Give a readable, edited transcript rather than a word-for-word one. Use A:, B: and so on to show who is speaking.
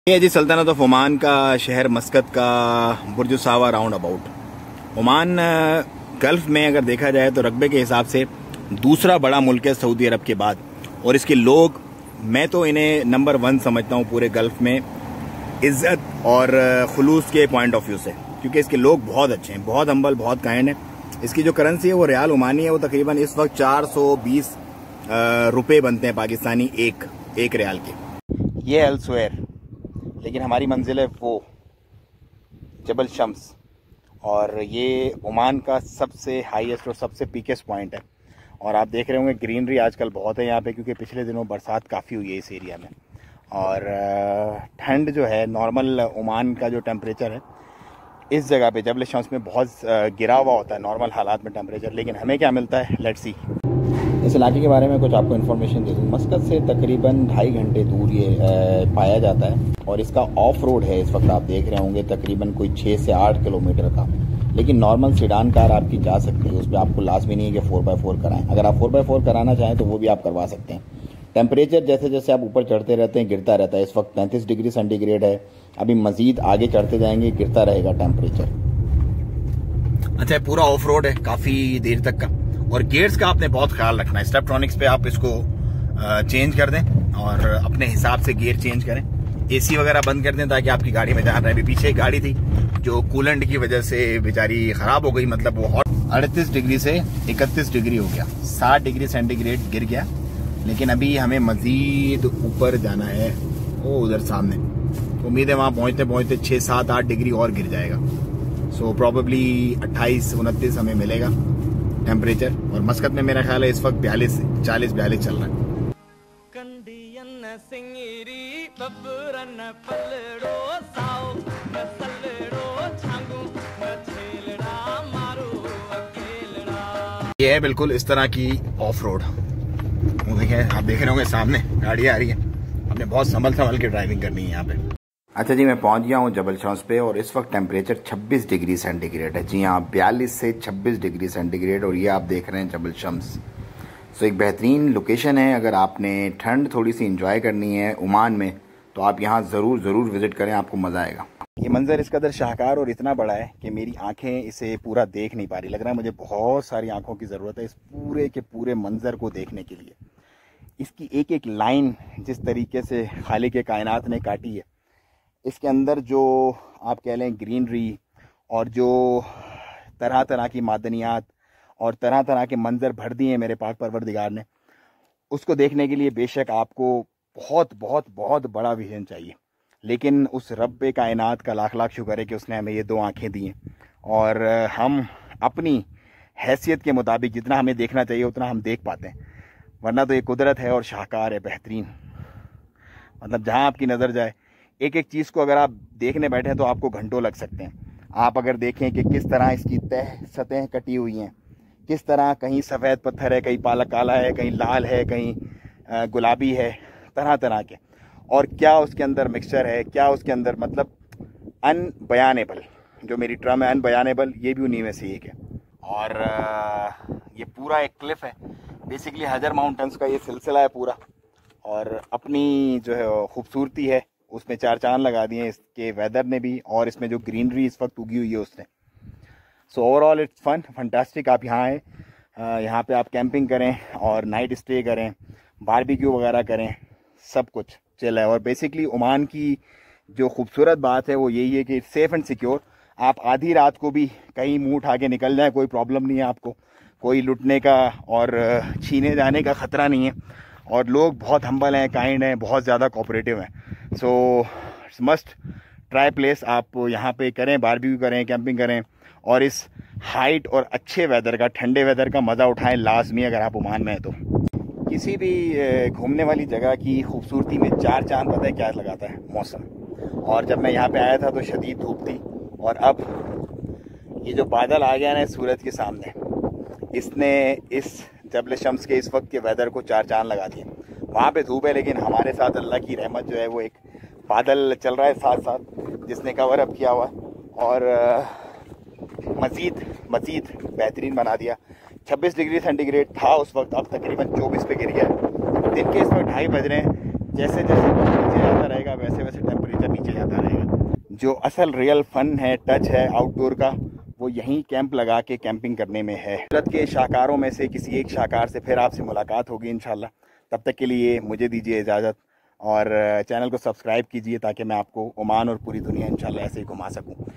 A: ये जी सल्तनत of Oman का शहर मस्कत का बुर्ज सावा राउंड अबाउट। ओमान गल्फ में अगर देखा जाए तो रकबे के हिसाब से दूसरा बड़ा मुल्क है सऊदी अरब के बाद, और इसके लोग मैं तो इन्हें नंबर 1 समझता हूँ पूरे गल्फ में इज्जत और खुलूस के पॉइंट ऑफ व्यू से, क्योंकि इसके लोग बहुत अच्छे हैं, बहुत हम्बल, बहुत काइंड है। इसकी जो करेंसी है वो रियाल ओमानी है, वो तकरीबन इस वक्त 420 रुपये बनते हैं पाकिस्तानी एक रियाल के। ये अल-सुवैर, लेकिन हमारी मंजिल है वो जबल शम्स, और ये ओमान का सबसे हाईएस्ट और सबसे पीकेस्ट पॉइंट है। और आप देख रहे होंगे ग्रीनरी आजकल बहुत है यहाँ पे, क्योंकि पिछले दिनों बरसात काफ़ी हुई है इस एरिया में। और ठंड जो है, नॉर्मल ओमान का जो टेम्परेचर है इस जगह पे जबल शम्स में बहुत गिरा हुआ होता है नॉर्मल हालात में टेम्परेचर, लेकिन हमें क्या मिलता है, लेट्स सी। इस इलाके के बारे में कुछ आपको इन्फॉर्मेशन दे दूँ। मस्कत से तकरीबन 2.5 घंटे दूर ये पाया जाता है, और इसका ऑफ रोड है, इस वक्त आप देख रहे होंगे तकरीबन कोई 6 से 8 किलोमीटर का। लेकिन नॉर्मल सीडान कार आपकी जा सकती है, उस पर आपको लाजमी नहीं है कि 4x4 कराएं। अगर आप 4x4 कराना चाहें तो वो भी आप करवा सकते हैं। टेम्परेचर जैसे जैसे आप ऊपर चढ़ते रहते हैं गिरता रहता है। इस वक्त 35 डिग्री सेंटीग्रेड है, अभी मजीद आगे चढ़ते जाएंगे गिरता रहेगा टेम्परेचर। अच्छा, पूरा ऑफ रोड है काफ़ी देर तक का, और गियर्स का आपने बहुत ख्याल रखना है। स्टेपट्रॉनिक्स पे आप इसको चेंज कर दें और अपने हिसाब से गियर चेंज करें। एसी वगैरह बंद कर दें ताकि आपकी गाड़ी में जहाँ रहे। पीछे एक गाड़ी थी जो कूलेंट की वजह से बेचारी खराब हो गई, मतलब वो हॉट 38 डिग्री से 31 डिग्री हो गया, 60 डिग्री सेंटीग्रेड गिर गया। लेकिन अभी हमें मजीद ऊपर जाना है, वो उधर सामने। उम्मीद है वहाँ पहुँचते पहुँचते 6, 7, 8 डिग्री और गिर जाएगा। सो प्रॉबेबली 28, 29 हमें मिलेगा टेम्परेचर। और मस्कत में मेरा ख्याल है इस वक्त 40-42 चल रहा है। ये है बिल्कुल इस तरह की ऑफ रोड। वो देखें, आप देख रहे होंगे सामने गाड़ी आ रही है, हमने बहुत संभल के ड्राइविंग करनी है यहाँ पे। अच्छा जी, मैं पहुंच गया हूँ जबल शम्स पे, और इस वक्त टेम्परेचर 26 डिग्री सेंटीग्रेड है। जी हाँ, 42 से 26 डिग्री सेंटीग्रेड, और ये आप देख रहे हैं जबल शम्स। सो एक बेहतरीन लोकेशन है। अगर आपने ठंड थोड़ी सी इंजॉय करनी है ओमान में तो आप यहाँ ज़रूर विज़िट करें, आपको मज़ा आएगा। ये मंज़र इस कदर शाहकार और इतना बड़ा है कि मेरी आंखें इसे पूरा देख नहीं पा रही। लग रहा है मुझे बहुत सारी आंखों की ज़रूरत है इस पूरे के पूरे मंज़र को देखने के लिए। इसकी एक एक लाइन जिस तरीके से खालिक कायनात ने काटी है, इसके अंदर जो आप कह लें ग्रीनरी और जो तरह तरह की मादनियात और तरह तरह के मंजर भर दिए मेरे पाक परवरदिगार ने, उसको देखने के लिए बेशक आपको बहुत बड़ा विजन चाहिए। लेकिन उस रब्बे कायनात का लाख लाख शुक्र है कि उसने हमें ये 2 आँखें दी हैं, और हम अपनी हैसियत के मुताबिक जितना हमें देखना चाहिए उतना हम देख पाते हैं। वरना तो ये कुदरत है और शाहकार है, बेहतरीन। मतलब जहाँ आपकी नज़र जाए, एक एक चीज़ को अगर आप देखने बैठे तो आपको घंटों लग सकते हैं। आप अगर देखें कि किस तरह इसकी सतह कटी हुई हैं, किस तरह कहीं सफ़ेद पत्थर है, कहीं पालक काला है, कहीं लाल है, कहीं गुलाबी है, तरह तरह के, और क्या उसके अंदर मिक्सचर है, क्या उसके अंदर, मतलब अनबयानेबल। जो मेरी टर्म है अनबयानेबल, ये भी उन्हीं में से एक है। और ये पूरा एक क्लिफ है, बेसिकली हजर माउंटेन्स का ये सिलसिला है पूरा, और अपनी जो है खूबसूरती है उसमें 4 चांद लगा दिए इसके वेदर ने भी, और इसमें जो ग्रीनरी इस वक्त उगी हुई है उसने। So overall it's fantastic. आप यहाँ आएँ, यहाँ पे आप कैंपिंग करें और नाइट स्टे करें, बारबेक्यू वगैरह करें, सब कुछ चिल है। और बेसिकली ओमान की जो खूबसूरत बात है वो यही है कि इट्स सेफ़ एंड सिक्योर। आप आधी रात को भी कहीं मुँह उठा के निकल जाए, कोई प्रॉब्लम नहीं है आपको, कोई लुटने का और छीने जाने का ख़तरा नहीं है। और लोग बहुत हम्बल हैं, काइंड हैं, बहुत ज़्यादा कोऑपरेटिव हैं। सो मस्ट ट्राई प्लेस। आप यहाँ पे करें, बारबेक्यू करें, कैंपिंग करें, और इस हाइट और अच्छे वेदर का, ठंडे वेदर का मज़ा उठाएं लाजमी अगर आप ओमान में हैं तो। किसी भी घूमने वाली जगह की खूबसूरती में 4 चांद पता है क्या लगाता है, मौसम। और जब मैं यहाँ पे आया था तो शदीद धूप थी, और अब ये जो बादल आ गया ना सूरज के सामने, इसने इस जबल शम्स के इस वक्त के वेदर को 4 चांद लगा दिए। वहाँ पे धूप है, लेकिन हमारे साथ अल्लाह की रहमत जो है वो एक बादल चल रहा है साथ साथ, जिसने कवर अप किया हुआ और मज़ीद बेहतरीन बना दिया। 26 डिग्री सेंटीग्रेड था उस वक्त, अब तकरीबन 24 पे गिर गया। दिन के इस वक्त 2:30 बज रहे हैं। जैसे जैसे नीचे जाता रहेगा वैसे वैसे टेम्परेचर जो असल रियल फन है, टच है आउटडोर का, वो यहीं कैंप लगा के कैंपिंग करने में है। कुदरत के शाहकारों में से किसी एक शाहकार से फिर आपसे मुलाकात होगी इंशाल्लाह। तब तक के लिए मुझे दीजिए इजाज़त और चैनल को सब्सक्राइब कीजिए ताकि मैं आपको ओमान और पूरी दुनिया इंशाल्लाह ऐसे ही घुमा सकूँ।